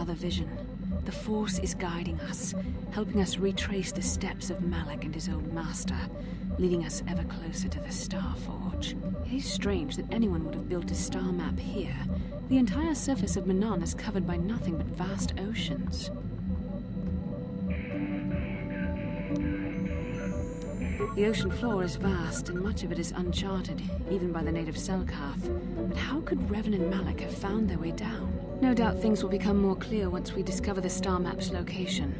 another vision. The Force is guiding us, helping us retrace the steps of Malak and his old master, leading us ever closer to the Star Forge. It is strange that anyone would have built a star map here. The entire surface of Manan is covered by nothing but vast oceans. The ocean floor is vast, and much of it is uncharted, even by the native Selkath. But how could Revan and Malak have found their way down? No doubt things will become more clear once we discover the star map's location.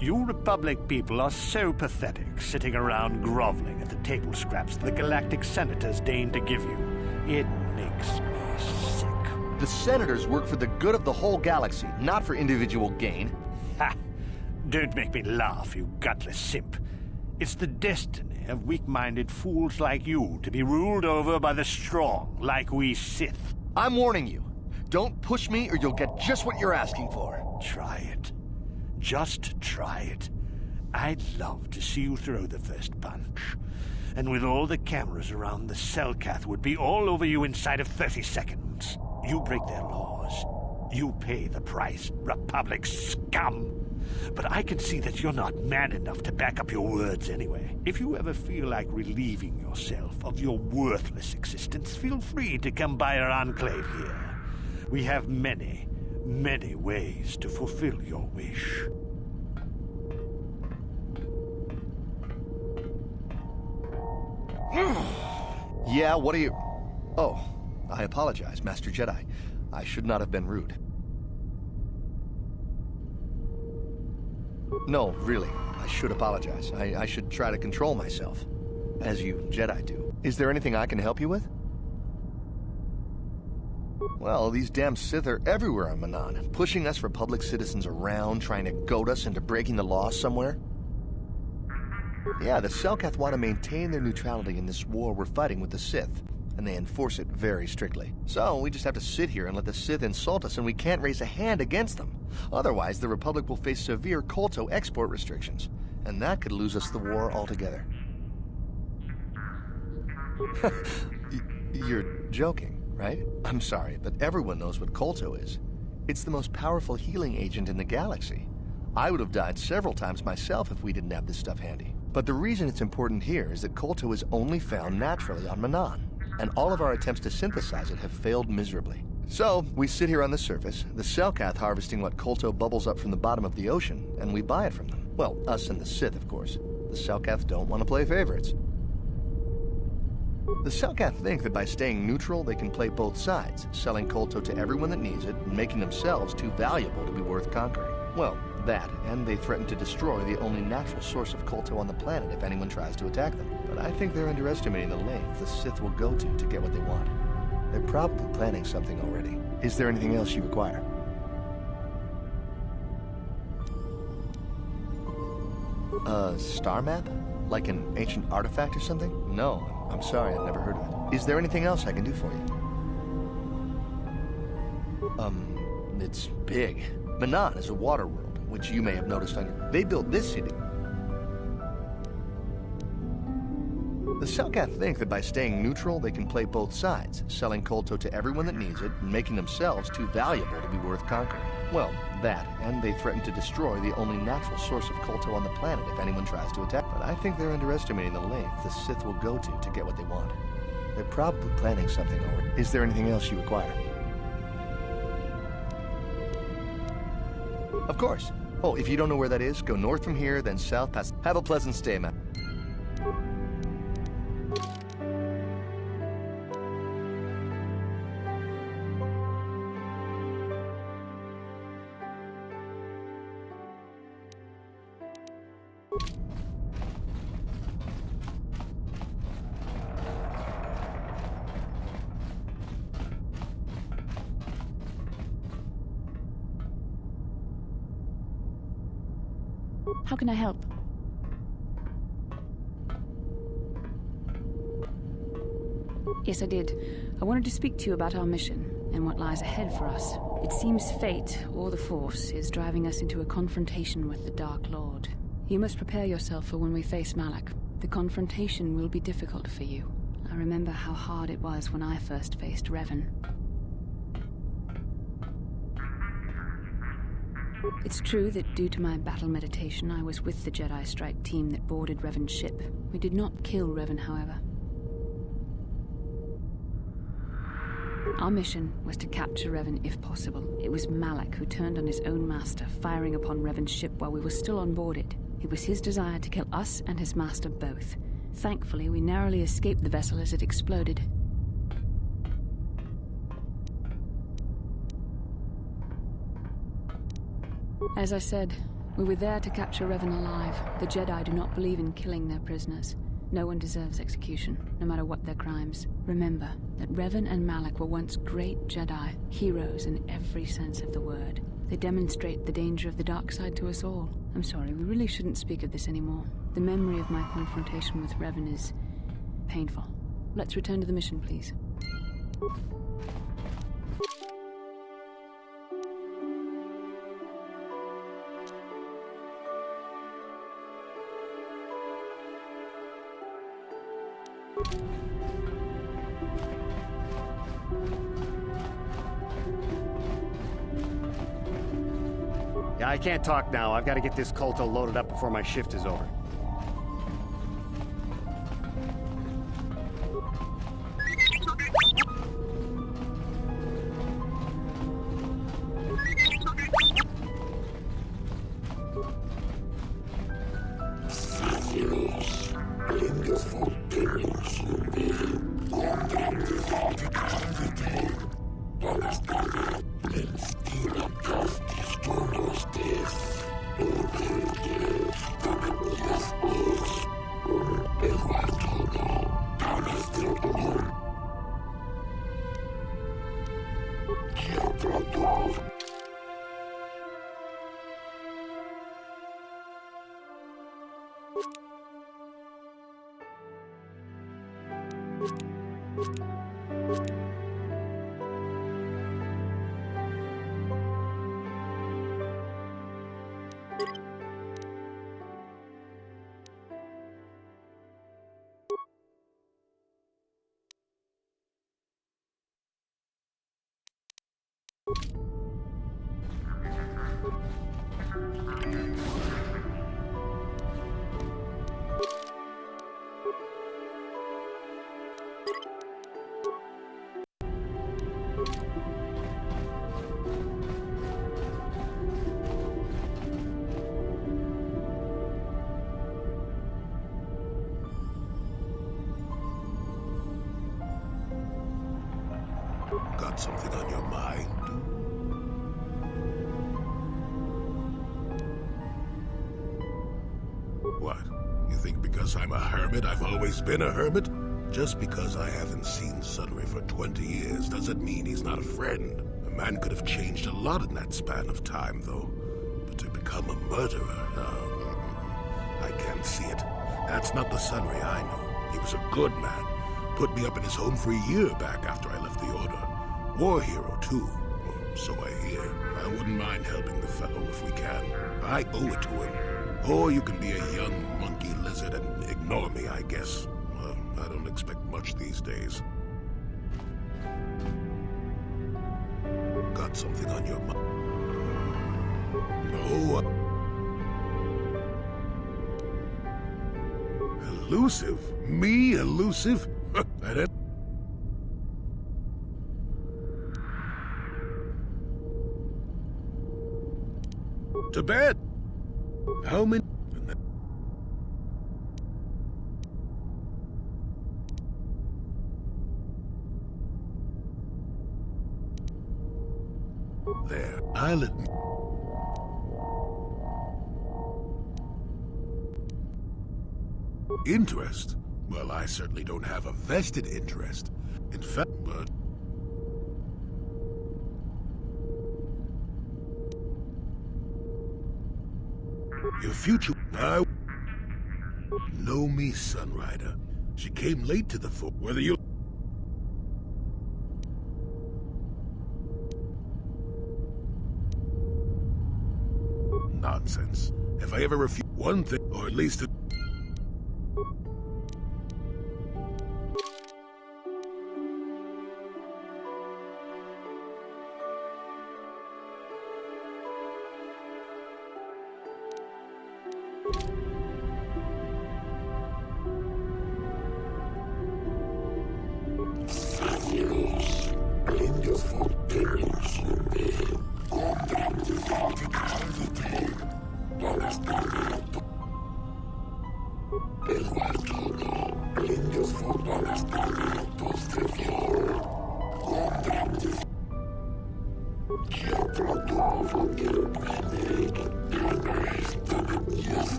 You Republic people are so pathetic, sitting around groveling at the table scraps the galactic senators deign to give you. It makes me sick. The senators work for the good of the whole galaxy, not for individual gain. Ha! Don't make me laugh, you gutless simp. It's the destiny of weak-minded fools like you to be ruled over by the strong, like we Sith. I'm warning you. Don't push me or you'll get just what you're asking for. Try it. Just try it. I'd love to see you throw the first punch. And with all the cameras around, the Selkath would be all over you inside of 30 seconds. You break their laws. You pay the price, Republic scum. But I can see that you're not man enough to back up your words anyway. If you ever feel like relieving yourself of your worthless existence, feel free to come by our enclave here. We have many ways to fulfill your wish. Yeah, what are you... Oh, I apologize, Master Jedi. I should not have been rude. No, really, I should apologize. I should try to control myself, as you Jedi do. Is there anything I can help you with? Well, these damn Sith are everywhere on Manan, pushing us Republic citizens around, trying to goad us into breaking the law somewhere. Yeah, the Selkath want to maintain their neutrality in this war we're fighting with the Sith, and they enforce it very strictly. So we just have to sit here and let the Sith insult us, and we can't raise a hand against them. Otherwise, the Republic will face severe Kolto export restrictions, and that could lose us the war altogether. You're joking, right? I'm sorry, but everyone knows what Kolto is. It's the most powerful healing agent in the galaxy. I would have died several times myself if we didn't have this stuff handy. But the reason it's important here is that Kolto is only found naturally on Manan, and all of our attempts to synthesize it have failed miserably. So, we sit here on the surface, the Selkath harvesting what Kolto bubbles up from the bottom of the ocean, and we buy it from them. Well, us and the Sith, of course. The Selkath don't want to play favorites. The Selkath think that by staying neutral, they can play both sides, selling Kolto to everyone that needs it, and making themselves too valuable to be worth conquering. Well, that, and they threaten to destroy the only natural source of Kolto on the planet if anyone tries to attack them. But I think they're underestimating the length the Sith will go to get what they want. They're probably planning something already. Is there anything else you require? A star map? Like an ancient artifact or something? No, I'm sorry, I've never heard of it. Is there anything else I can do for you? It's big. Manan is a water world, which you may have noticed on your... They built this city. The Selkath think that by staying neutral, they can play both sides, selling Kolto to everyone that needs it, and making themselves too valuable to be worth conquering. Well, that, and they threaten to destroy the only natural source of Kolto on the planet if anyone tries to attack. But I think they're underestimating the length the Sith will go to get what they want. They're probably planning something already. Is there anything else you require? Of course. Oh, if you don't know where that is, go north from here, then south past... Have a pleasant stay, man. How can I help? Yes, I did. I wanted to speak to you about our mission and what lies ahead for us. It seems fate, or the Force, is driving us into a confrontation with the Dark Lord. You must prepare yourself for when we face Malak. The confrontation will be difficult for you. I remember how hard it was when I first faced Revan. It's true that due to my battle meditation, I was with the Jedi strike team that boarded Revan's ship. We did not kill Revan, however. Our mission was to capture Revan if possible. It was Malak who turned on his own master, firing upon Revan's ship while we were still on board it. It was his desire to kill us and his master both. Thankfully, we narrowly escaped the vessel as it exploded. As I said, we were there to capture Revan alive. The Jedi do not believe in killing their prisoners. No one deserves execution, no matter what their crimes. Remember that Revan and Malak were once great Jedi, heroes in every sense of the word. They demonstrate the danger of the dark side to us all. I'm sorry, we really shouldn't speak of this anymore. The memory of my confrontation with Revan is painful. Let's return to the mission, please. Yeah, I can't talk now. I've got to get this Kolto loaded up before my shift is over. Got something on your mind? What? You think because I'm a hermit, I've always been a hermit? Just because I haven't seen Sunray for 20 years doesn't mean he's not a friend. A man could have changed a lot in that span of time, though. But to become a murderer, I can't see it. That's not the Sunray I know. He was a good man. Put me up in his home for a year back after I left the Order. War hero, too. Or so I hear. I wouldn't mind helping the fellow if we can. I owe it to him. Or you can be a young monkey lizard and ignore me, I guess. Well, I don't expect much these days. Got something on your mind? No. Elusive? Me elusive? I don't... To bed! How many... There, I'll admit... Interest? Well, I certainly don't have a vested interest. In fact, but... Your future... I... Know me, Sunrider. She came late to the fort. Whether you... Nonsense. If I ever refuse one thing, or at least a...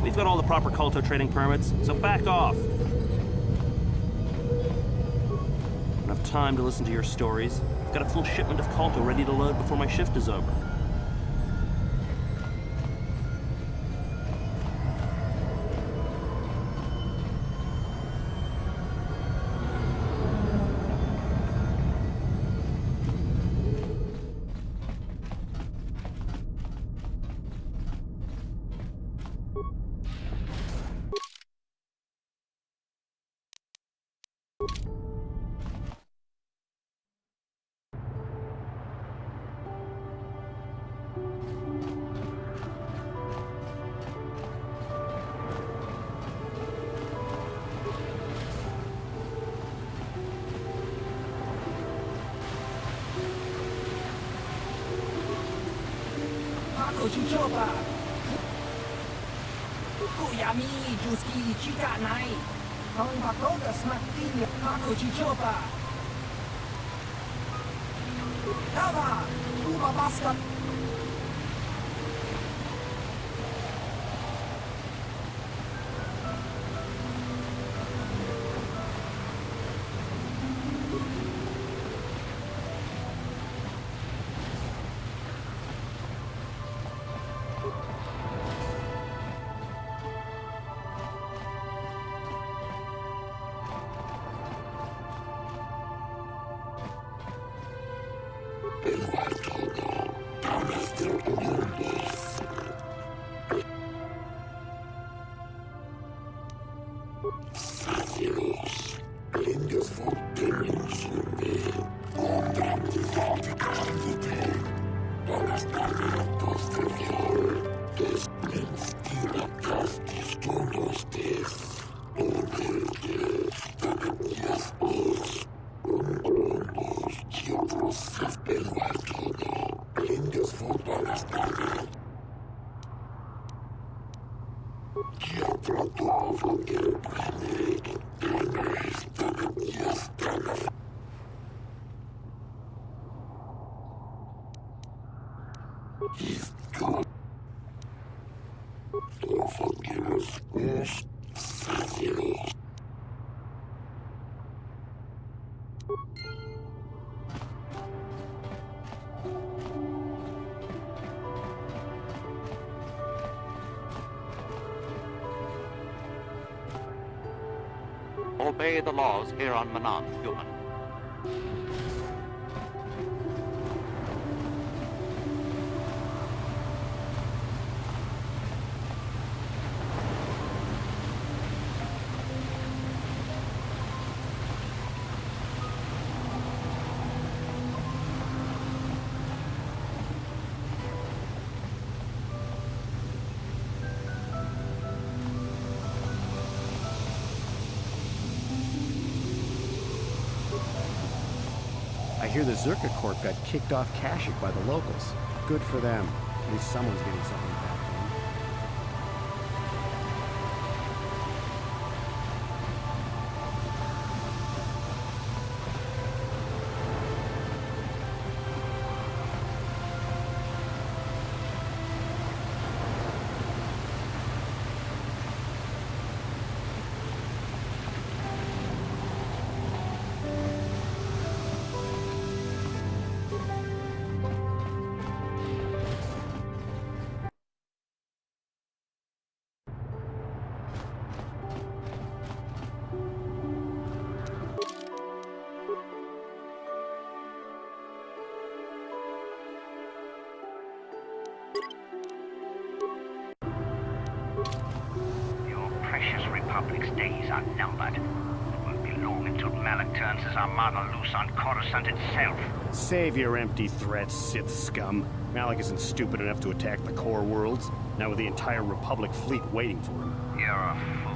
We've got all the proper Kolto trading permits, so back off. Enough time to listen to your stories. I've got a full shipment of Kolto ready to load before my shift is over. Obey the laws here on Manan, human. I hear the Zerka Corp got kicked off Kashyyyk by the locals. Good for them. At least someone's getting something back from them. Precious Republic's days are numbered. It won't be long until Malak turns his armada loose on Coruscant itself. Save your empty threats, Sith scum. Malak isn't stupid enough to attack the core worlds, now with the entire Republic fleet waiting for him. You're a fool.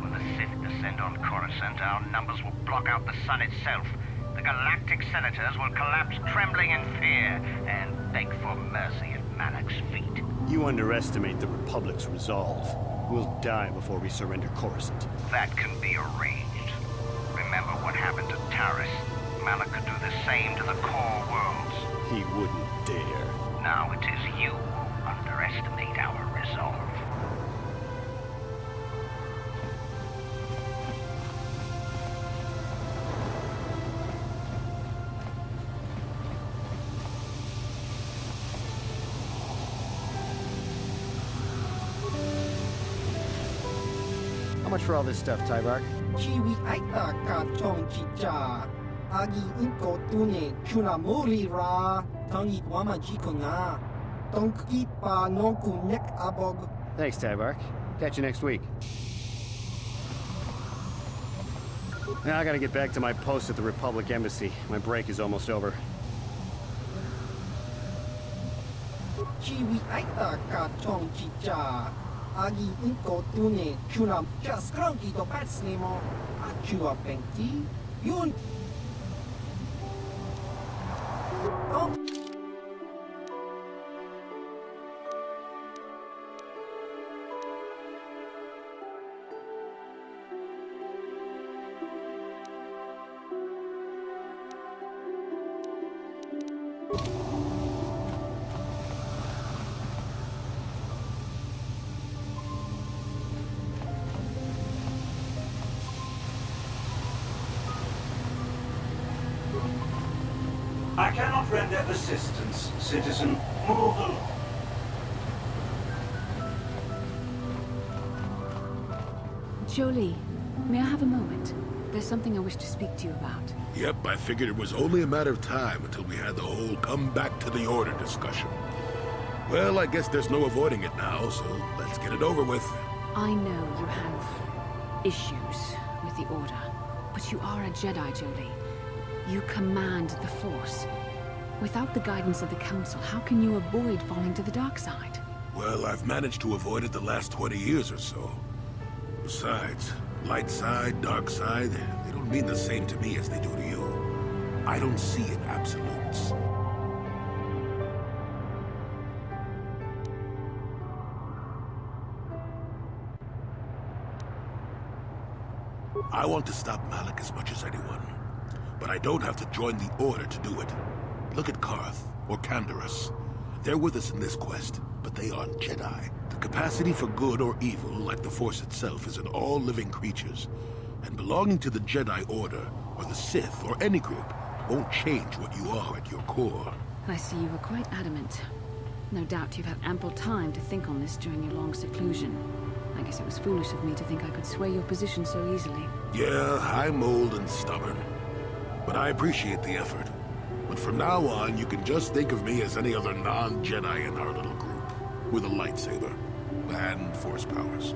When the Sith descend on Coruscant, our numbers will block out the sun itself. The galactic senators will collapse trembling in fear and beg for mercy at Malak's feet. You underestimate the Republic's resolve. We'll die before we surrender Coruscant. That can be arranged. Remember what happened to Taris. Malak could do the same to the core worlds. He wouldn't dare. Now it is you who underestimate our resolve. How much for all this stuff, Tyvark? Chiwi aita ka chong chicha. Agi inko tune chuna mori ra. Tangi wama jikona. Tonki pa nonku nek abog. Thanks, Tyvark. Catch you next week. Now I gotta get back to my post at the Republic Embassy. My break is almost over. Chiwi aita ka chong chicha. Agi inko tune chuna jaskranki do patsnemo. Achua penti. Yun. Oh. I cannot render assistance, citizen. Move along. Jolie, may I have a moment? There's something I wish to speak to you about. Yep, I figured it was only a matter of time until we had the whole come back to the order discussion. Well, I guess there's no avoiding it now, so let's get it over with. I know you have issues with the Order, but you are a Jedi, Jolie. You command the Force. Without the guidance of the Council, how can you avoid falling to the dark side? Well, I've managed to avoid it the last 20 years or so. Besides, light side, dark side, they don't mean the same to me as they do to you. I don't see in absolutes. I want to stop Malak as much as anyone. But I don't have to join the Order to do it. Look at Karth, or Canderous. They're with us in this quest, but they aren't Jedi. The capacity for good or evil, like the Force itself, is in all living creatures. And belonging to the Jedi Order, or the Sith, or any group, won't change what you are at your core. I see you were quite adamant. No doubt you've had ample time to think on this during your long seclusion. I guess it was foolish of me to think I could sway your position so easily. Yeah, I'm old and stubborn. But I appreciate the effort. But from now on, you can just think of me as any other non-Jedi in our little group. With a lightsaber. And Force powers.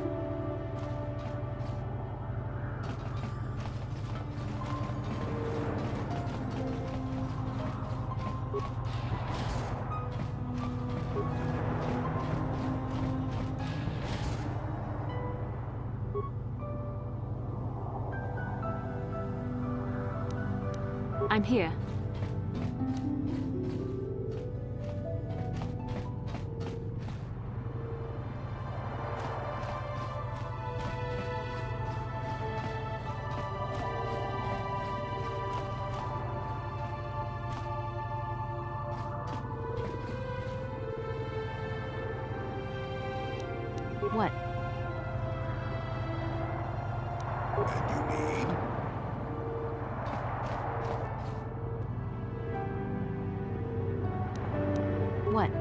I'm here. What? And you need... What?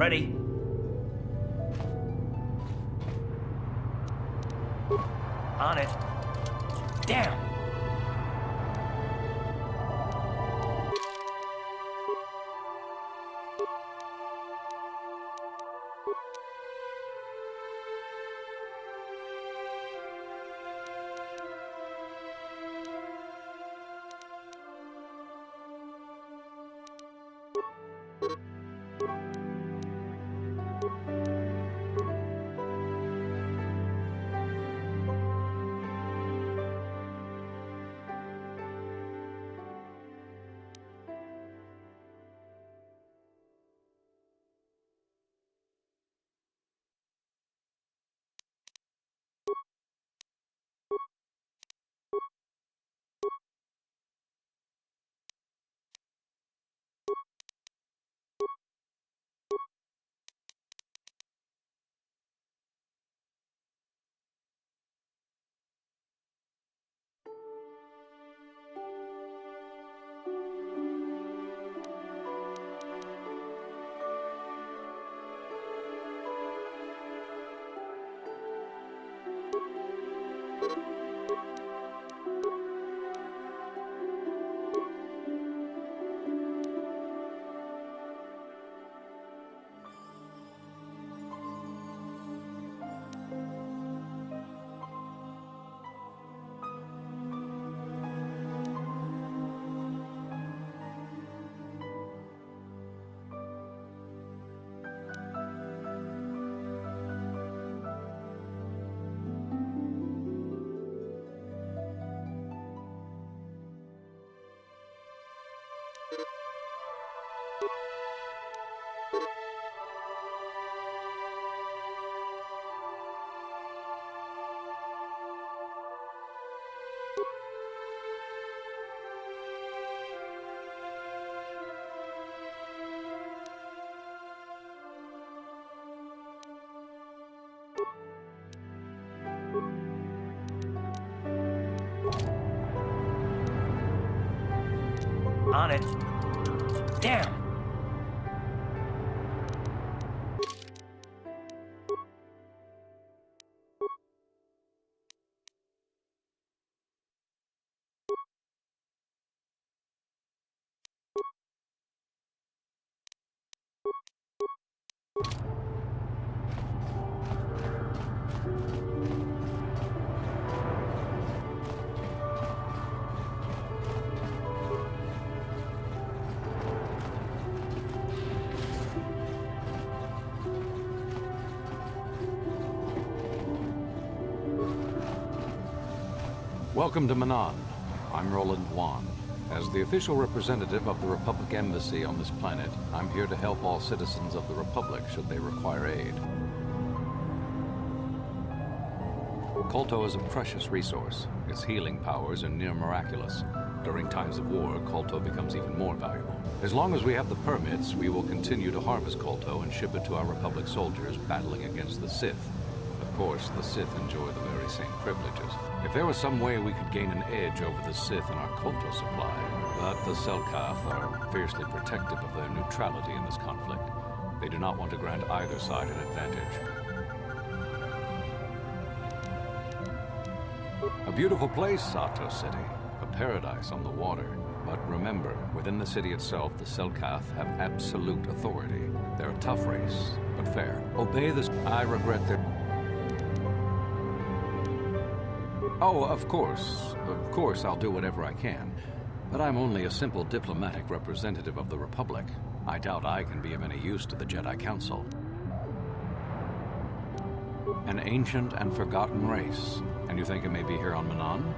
Ready? On it. Damn! on it. Damn! Welcome to Manan. I'm Roland Wan. As the official representative of the Republic Embassy on this planet, I'm here to help all citizens of the Republic should they require aid. Kolto is a precious resource. Its healing powers are near miraculous. During times of war, Kolto becomes even more valuable. As long as we have the permits, we will continue to harvest Kolto and ship it to our Republic soldiers battling against the Sith. Of course, the Sith enjoy the very same privileges. If there was some way we could gain an edge over the Sith in our Kolto supply, but the Selkath are fiercely protective of their neutrality in this conflict. They do not want to grant either side an advantage. A beautiful place, Sato City. A paradise on the water. But remember, within the city itself, the Selkath have absolute authority. They're a tough race, but fair. Obey the... I regret their... Oh, of course. Of course, I'll do whatever I can. But I'm only a simple diplomatic representative of the Republic. I doubt I can be of any use to the Jedi Council. An ancient and forgotten race. And you think it may be here on Manan?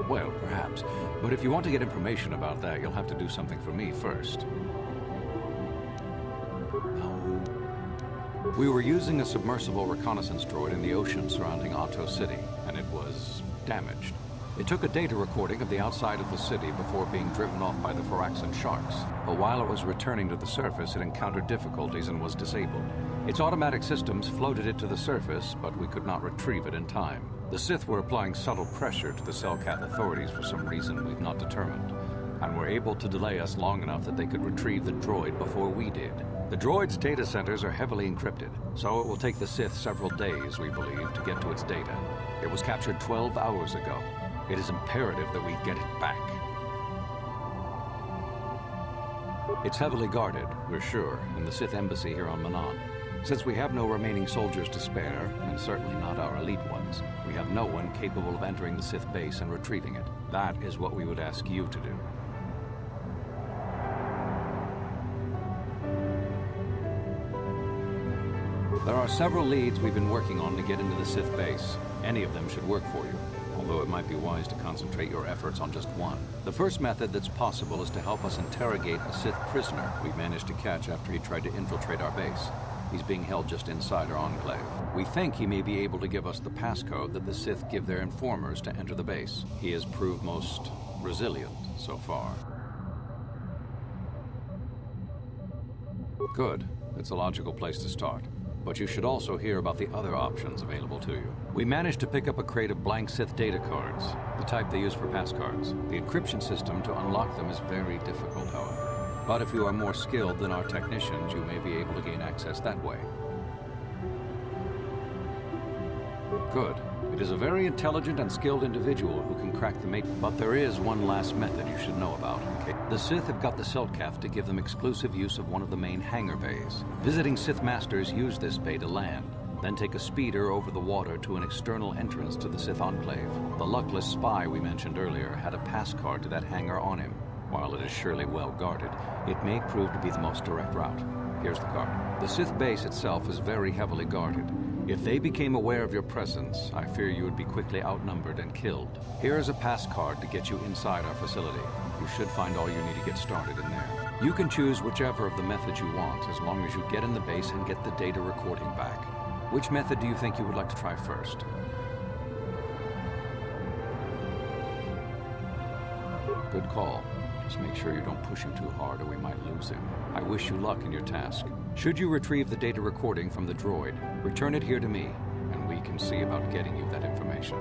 Well, perhaps. But if you want to get information about that, you'll have to do something for me first. We were using a submersible reconnaissance droid in the ocean surrounding Otto City, and it was damaged. It took a data recording of the outside of the city before being driven off by the Faraxan sharks. But while it was returning to the surface, it encountered difficulties and was disabled. Its automatic systems floated it to the surface, but we could not retrieve it in time. The Sith were applying subtle pressure to the Selkath authorities for some reason we've not determined, and were able to delay us long enough that they could retrieve the droid before we did. The droid's data centers are heavily encrypted, so it will take the Sith several days, we believe, to get to its data. It was captured 12 hours ago. It is imperative that we get it back. It's heavily guarded, we're sure, in the Sith embassy here on Manan. Since we have no remaining soldiers to spare, and certainly not our elite ones, we have no one capable of entering the Sith base and retrieving it. That is what we would ask you to do. There are several leads we've been working on to get into the Sith base. Any of them should work for you, although it might be wise to concentrate your efforts on just one. The first method that's possible is to help us interrogate a Sith prisoner we managed to catch after he tried to infiltrate our base. He's being held just inside our enclave. We think he may be able to give us the passcode that the Sith give their informers to enter the base. He has proved most resilient so far. Good. It's a logical place to start. But you should also hear about the other options available to you. We managed to pick up a crate of blank Sith data cards, the type they use for passcards. The encryption system to unlock them is very difficult, however. But if you are more skilled than our technicians, you may be able to gain access that way. Good. It is a very intelligent and skilled individual who can crack the but there is one last method you should know about. The Sith have got the Selkath to give them exclusive use of one of the main hangar bays. Visiting Sith Masters use this bay to land, then take a speeder over the water to an external entrance to the Sith Enclave. The luckless spy we mentioned earlier had a pass card to that hangar on him. While it is surely well guarded, it may prove to be the most direct route. Here's the card. The Sith base itself is very heavily guarded. If they became aware of your presence, I fear you would be quickly outnumbered and killed. Here is a pass card to get you inside our facility. You should find all you need to get started in there. You can choose whichever of the methods you want, as long as you get in the base and get the data recording back. Which method do you think you would like to try first? Good call. Just make sure you don't push him too hard or we might lose him. I wish you luck in your task. Should you retrieve the data recording from the droid, return it here to me, and we can see about getting you that information.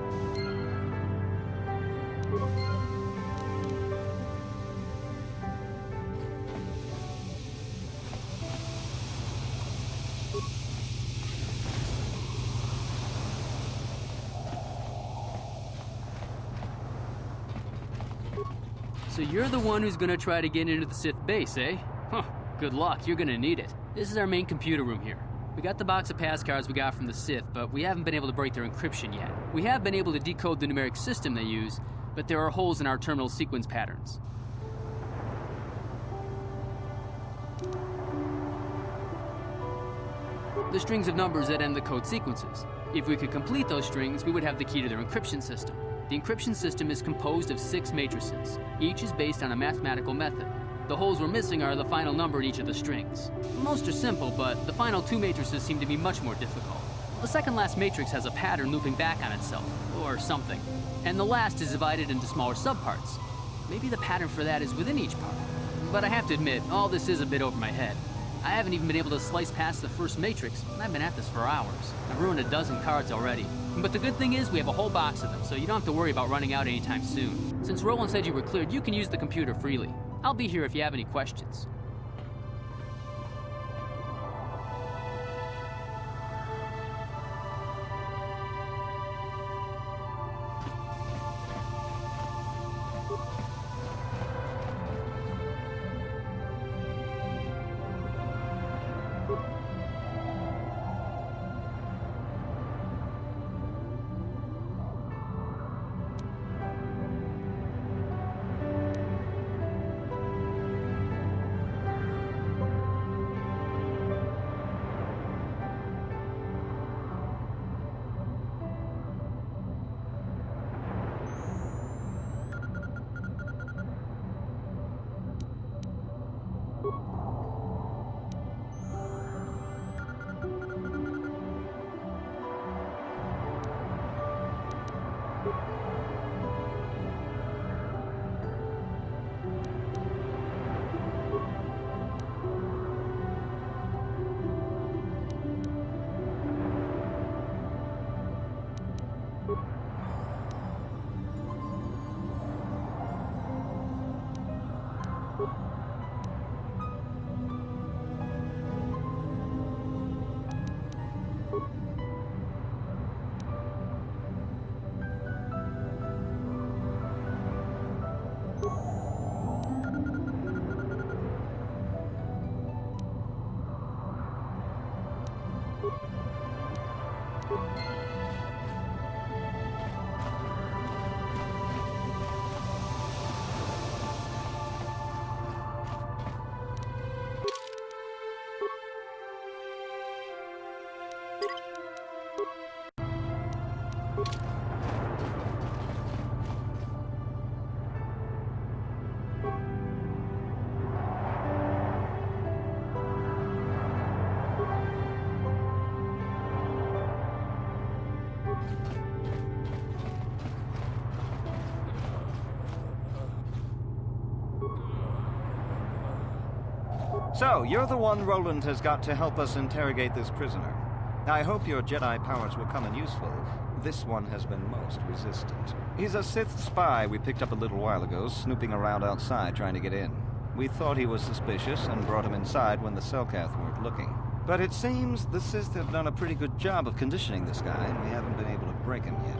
So you're the one who's gonna try to get into the Sith base, eh? Huh, good luck, you're gonna need it. This is our main computer room here. We got the box of passcards we got from the Sith, but we haven't been able to break their encryption yet. We have been able to decode the numeric system they use, but there are holes in our terminal sequence patterns. The strings of numbers that end the code sequences. If we could complete those strings, we would have the key to their encryption system. The encryption system is composed of 6 matrices. Each is based on a mathematical method. The holes we're missing are the final number in each of the strings. Most are simple, but the final 2 matrices seem to be much more difficult. The second last matrix has a pattern looping back on itself, or something. And the last is divided into smaller subparts. Maybe the pattern for that is within each part. But I have to admit, all this is a bit over my head. I haven't even been able to slice past the first matrix, and I've been at this for hours. I've ruined a dozen cards already. But the good thing is we have a whole box of them, so you don't have to worry about running out anytime soon. Since Roland said you were cleared, you can use the computer freely. I'll be here if you have any questions. So, you're the one Roland has got to help us interrogate this prisoner. I hope your Jedi powers will come in useful. This one has been most resistant. He's a Sith spy we picked up a little while ago, snooping around outside trying to get in. We thought he was suspicious and brought him inside when the Selkath weren't looking. But it seems the Sith have done a pretty good job of conditioning this guy, and we haven't been able to break him yet.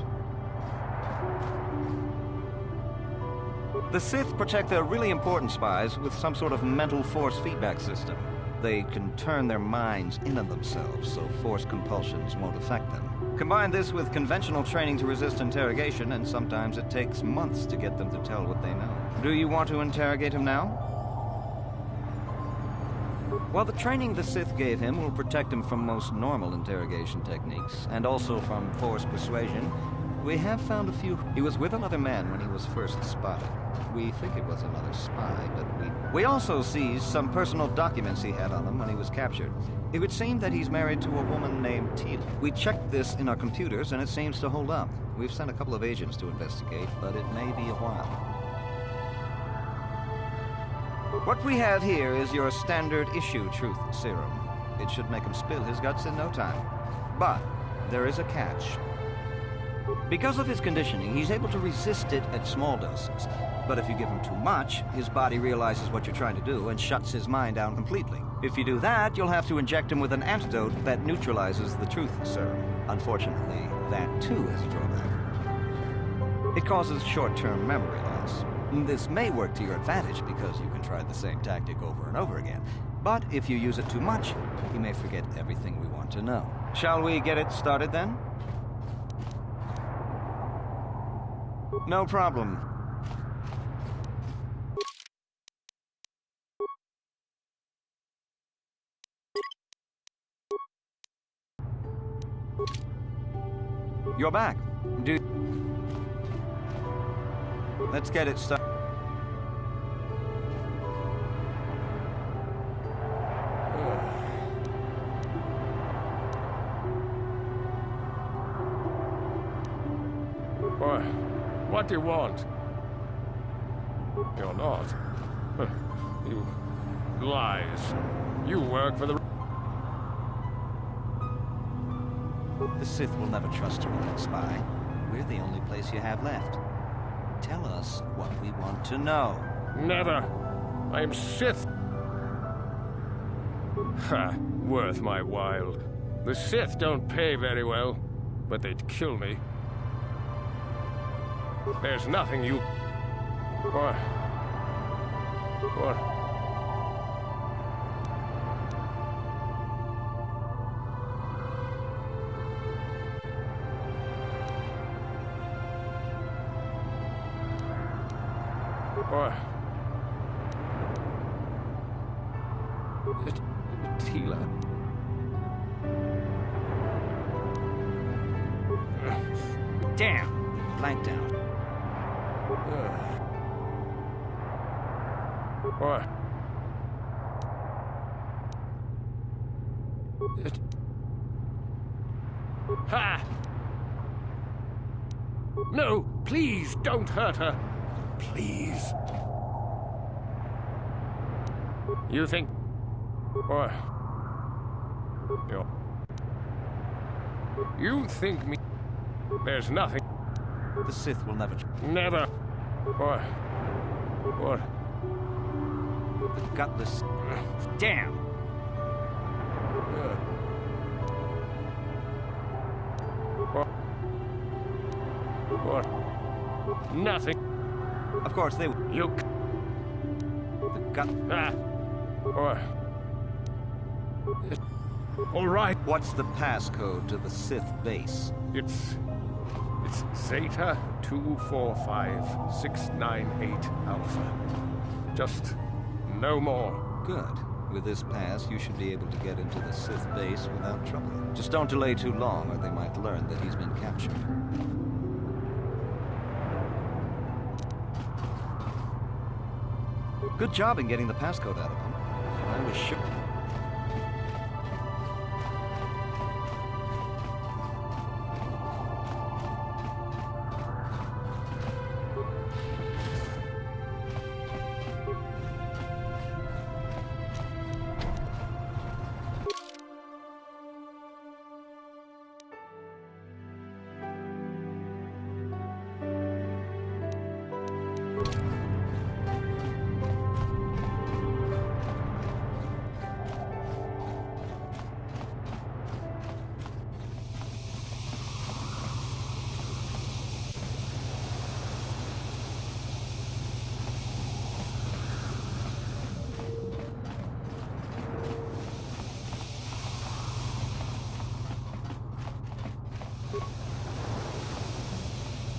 The Sith protect their really important spies with some sort of mental force feedback system. They can turn their minds in on themselves, so force compulsions won't affect them. Combine this with conventional training to resist interrogation, and sometimes it takes months to get them to tell what they know. Do you want to interrogate him now? Well, the training the Sith gave him will protect him from most normal interrogation techniques, and also from force persuasion. We have found a few. He was with another man when he was first spotted. We think it was another spy, but we also seized some personal documents he had on him when he was captured. It would seem that he's married to a woman named Tila. We checked this in our computers, and it seems to hold up. We've sent a couple of agents to investigate, but it may be a while. What we have here is your standard issue truth serum. It should make him spill his guts in no time. But there is a catch. Because of his conditioning, he's able to resist it at small doses. But if you give him too much, his body realizes what you're trying to do and shuts his mind down completely. If you do that, you'll have to inject him with an antidote that neutralizes the truth serum. Unfortunately, that too is a drawback. It causes short-term memory loss. This may work to your advantage because you can try the same tactic over and over again. But if you use it too much, you may forget everything we want to know. Shall we get it started then? No problem. You're back. Let's get it started. Boy, what do you want? You're not. You lies. You work for the... The Sith will never trust you with that spy. We're the only place you have left. Tell us what we want to know. Never. I'm Sith. Ha, worth my while. The Sith don't pay very well, but they'd kill me. There's nothing you... What? What? What? Tila. Damn! Blanked out. What? Ha! No, please don't hurt her. Please. You think... What? You think me... There's nothing... The Sith will never... Never. What? What? The gutless... Damn! What? What? Nothing. Of course they... You... The gut... Ah! What? All right. What's the passcode to the Sith base? It's Zeta 245698 Alpha. Just no more. Good. With this pass, you should be able to get into the Sith base without trouble. Just don't delay too long, or they might learn that he's been captured. Good job in getting the passcode out of him. I was sure...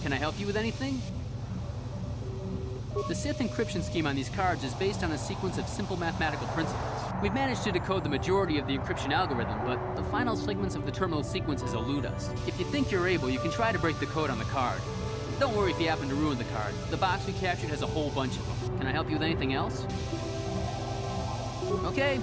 Can I help you with anything? The Sith encryption scheme on these cards is based on a sequence of simple mathematical principles. We've managed to decode the majority of the encryption algorithm, but the final segments of the terminal sequences elude us. If you think you're able, you can try to break the code on the card. Don't worry if you happen to ruin the card. The box we captured has a whole bunch of them. Can I help you with anything else? Okay.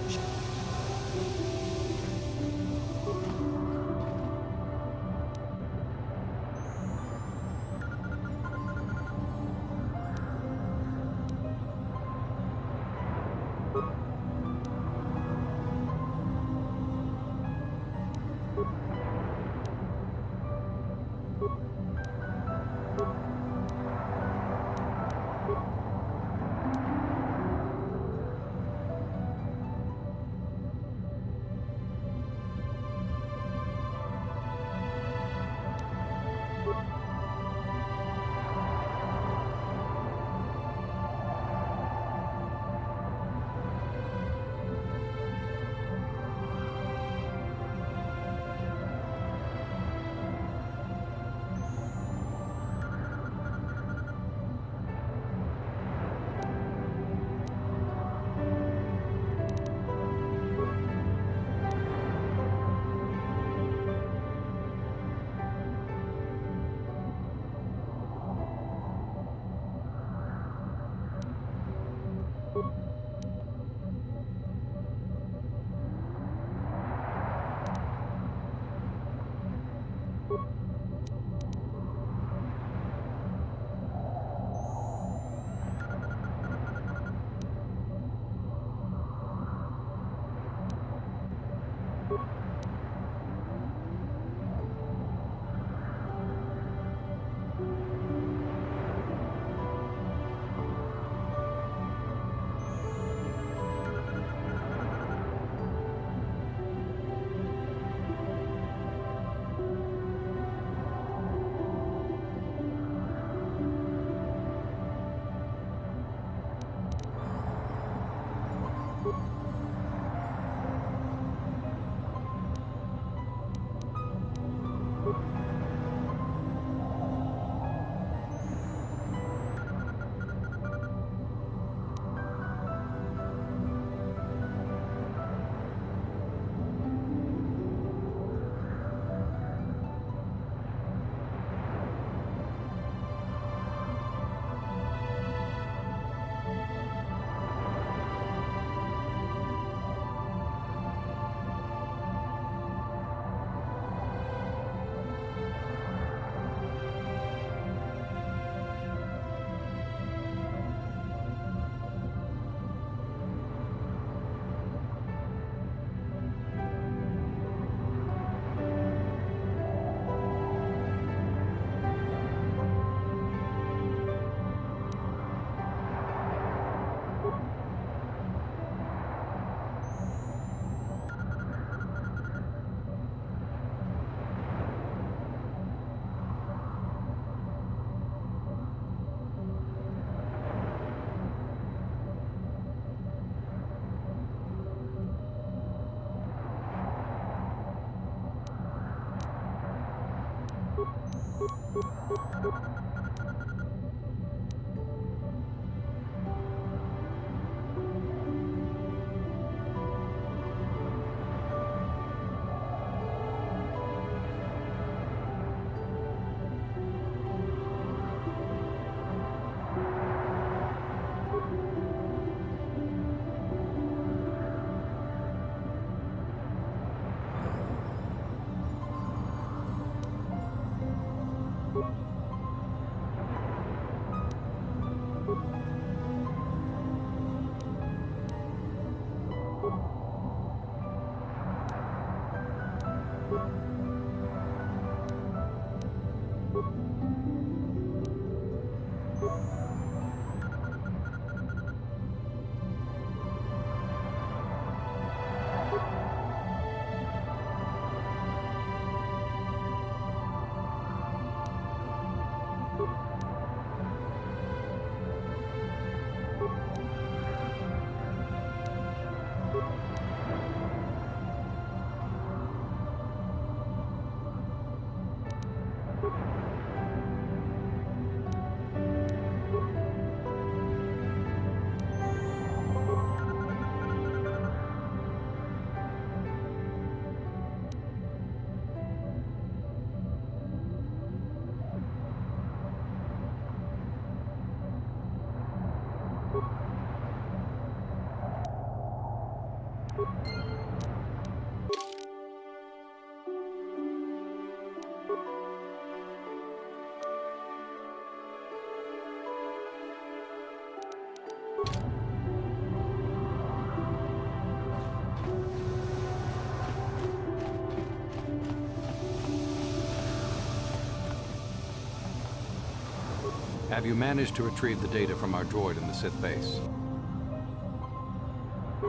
Have you managed to retrieve the data from our droid in the Sith base?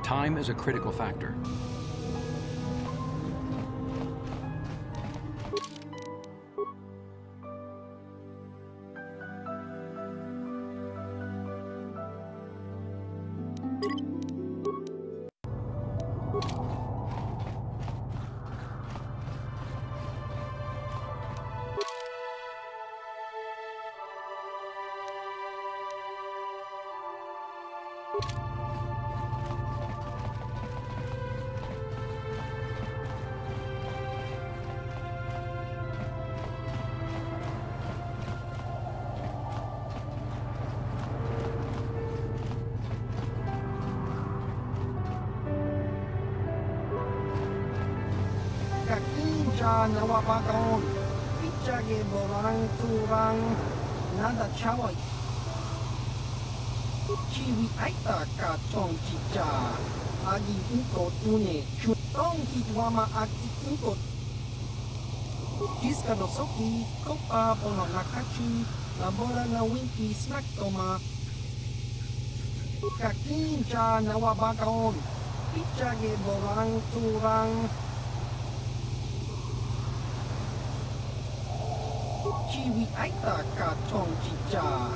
Time is a critical factor. Nawabagon, Pichage Borang Turang, Nada Chawai, Chiwi Aita Katong Chicha, Agi Inko Tune, Chutong Kitwama Aki Inko, Kiskadosoki, Kopa Bono Nakachi, Labora na Winky Snaktoma, Kakincha Nawabagon, Pichage Borang Turang, Chiwi Aita Katong Chicha,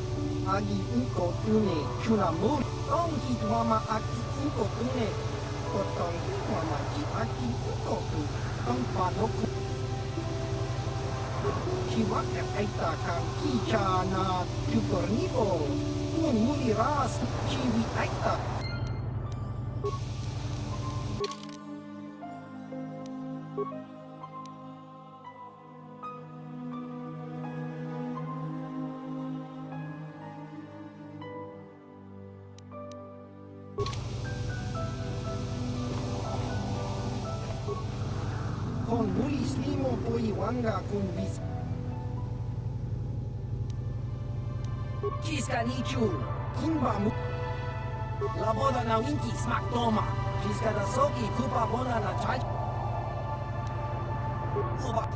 Agi Inko Tune, Chunamur, Tong Hitwama Aki Inko Tune, Kotong Hitwama Ki Aki Inko Tune, Tong Panoku. Chiwak aita kang kicha na chukornipo. Un muli ras chiwi aita. Con mulis limo poi wanga kun vis. Kiska nichu, kimba mu. La boda na winki smak toma. Kiska da soki kupa bona na chai. Uba.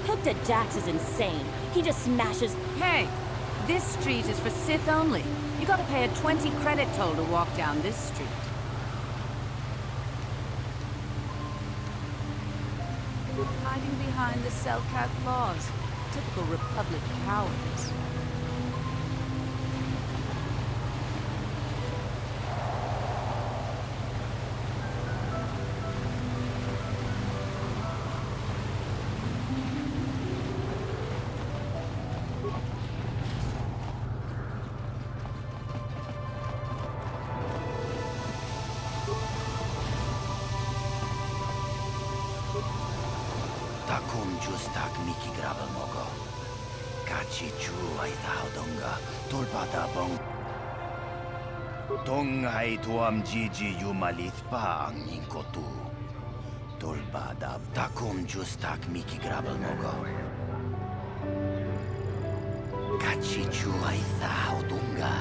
Dr. Jax is insane. He just smashes... Hey, this street is for Sith only. You gotta pay a 20 credit toll to walk down this street. Hiding behind the Selkath laws. Typical Republic cowards. Takum justak miki grabel mogo. Kachi chu ay tao donga. Tulpada bong. Tongay tuam jiji yumalit pa ang ningkotu. Tulpada takum justak miki grabel mogo. Kachi chu ay tao donga.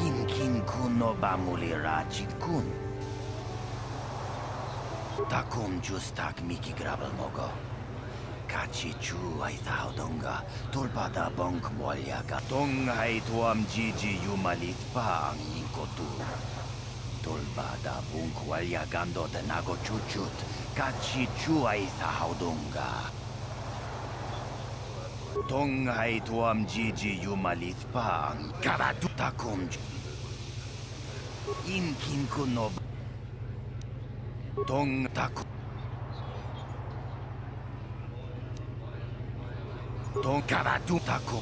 Inkin kuno bamulira chikun. Takum justak miki grabel mogo. Kachi chu ay tao donga. Tulpada bonk molyaga. Tongay tuam jiji yumalit pa ang ningkotu. Tulpada bonk walyagando de nago chuchut. Kachi chu ay tao donga. Tongay tuam jiji yumalit pa ang kabatu. Takum inkin kuno Tong taku. Tong kabatu taku.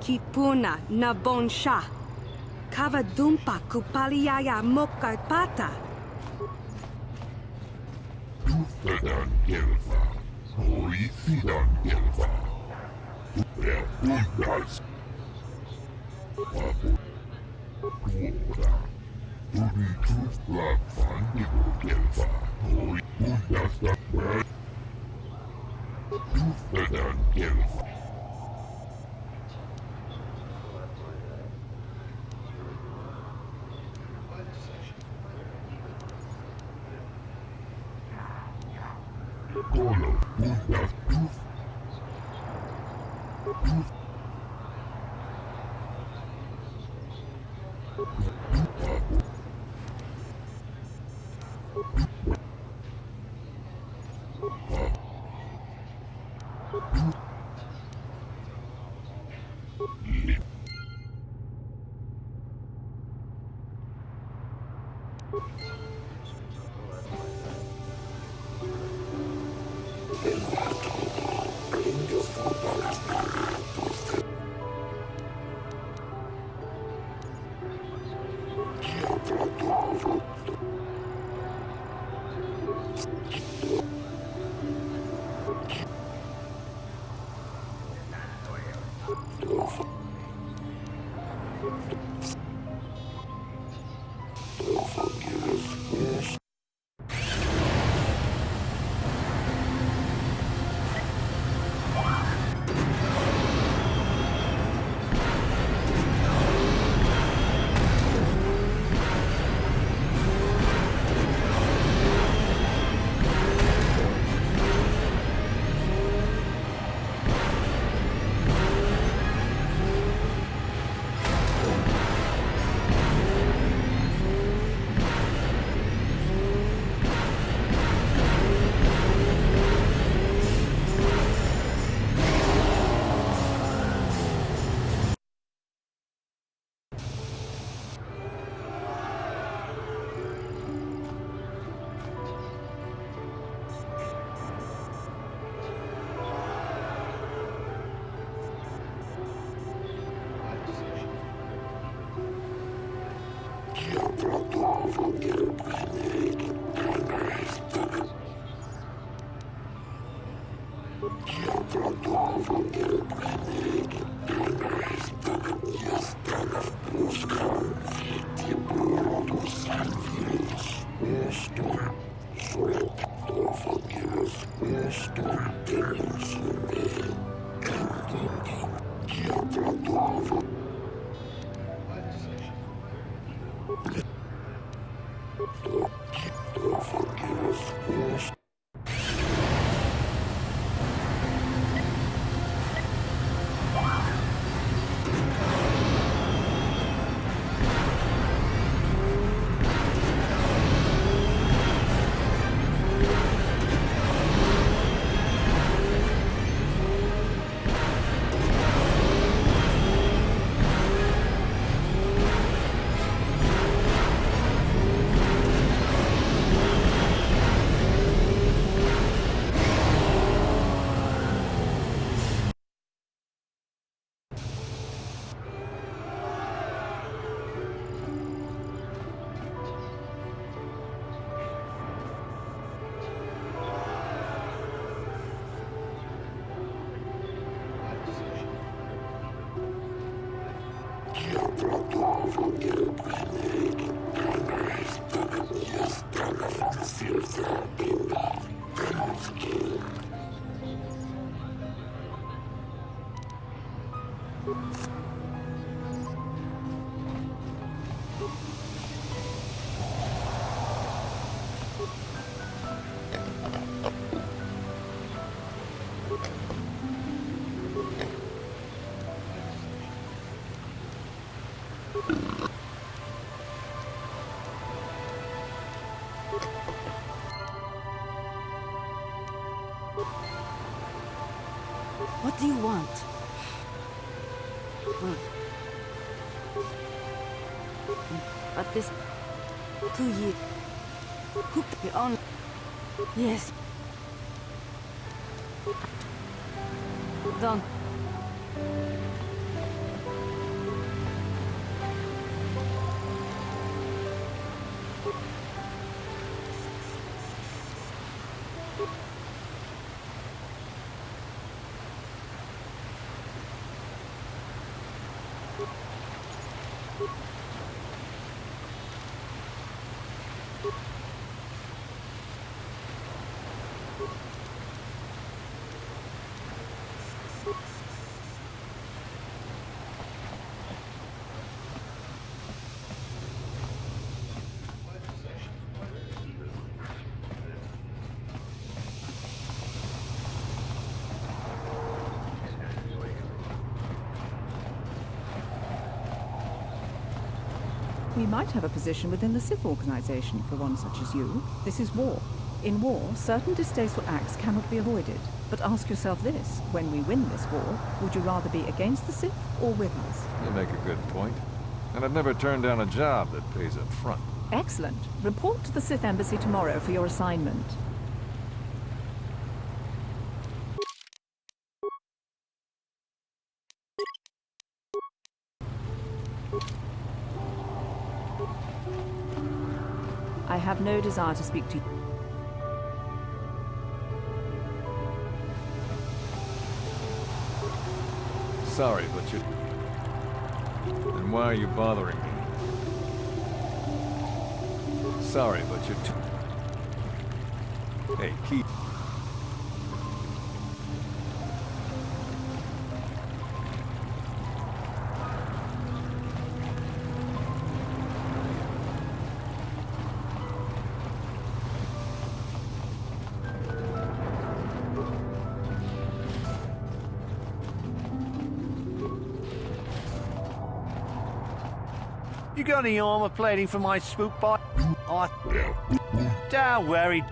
Kipuna na bonsha. Kavadumpa kupaliaya mokarpata. Ufadan Gelva, Hoithidan Gelva, Upundas, Wapu, Tuora, Tunitus Black Fandigo Gelva, Hoitundas da Brad, Ufadan Gelva. Colo, puntas, tuf. Tuf. Papo. What do you want? But this 2 years. Hooked me on. Yes. Done. We might have a position within the Sith organization for one such as you. This is war. In war, certain distasteful acts cannot be avoided. But ask yourself this, when we win this war, would you rather be against the Sith or with us? You make a good point. And I'd never turn down a job that pays up front. Excellent. Report to the Sith Embassy tomorrow for your assignment. I have no desire to speak to you. Sorry, but you... Then why are you bothering me? Sorry, but you're too... Hey, keep... You got any armor plating for my spook bike? Don't worry.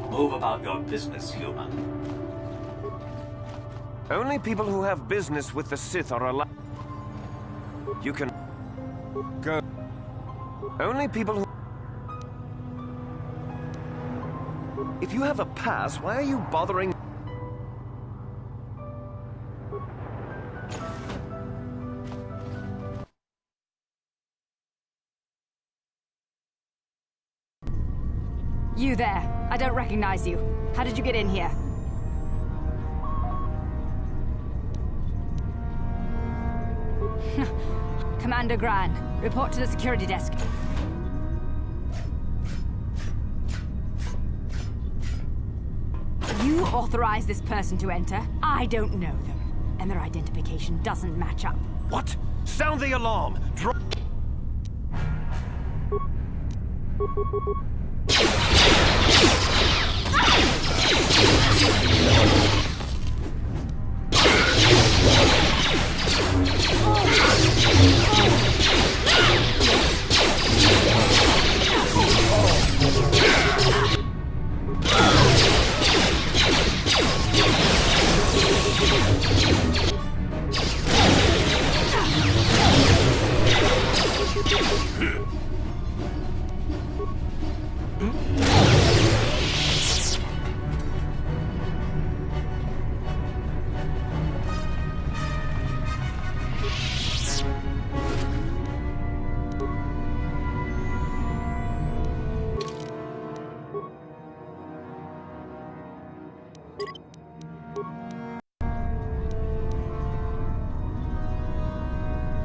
Move about your business, human. Only people who have business with the Sith are allowed. You can go. Only people who... If you have a pass, why are you bothering? You there. I don't recognize you. How did you get in here? Commander Gran, report to the security desk. You authorized this person to enter? I don't know them, and their identification doesn't match up. What? Sound the alarm! Drop...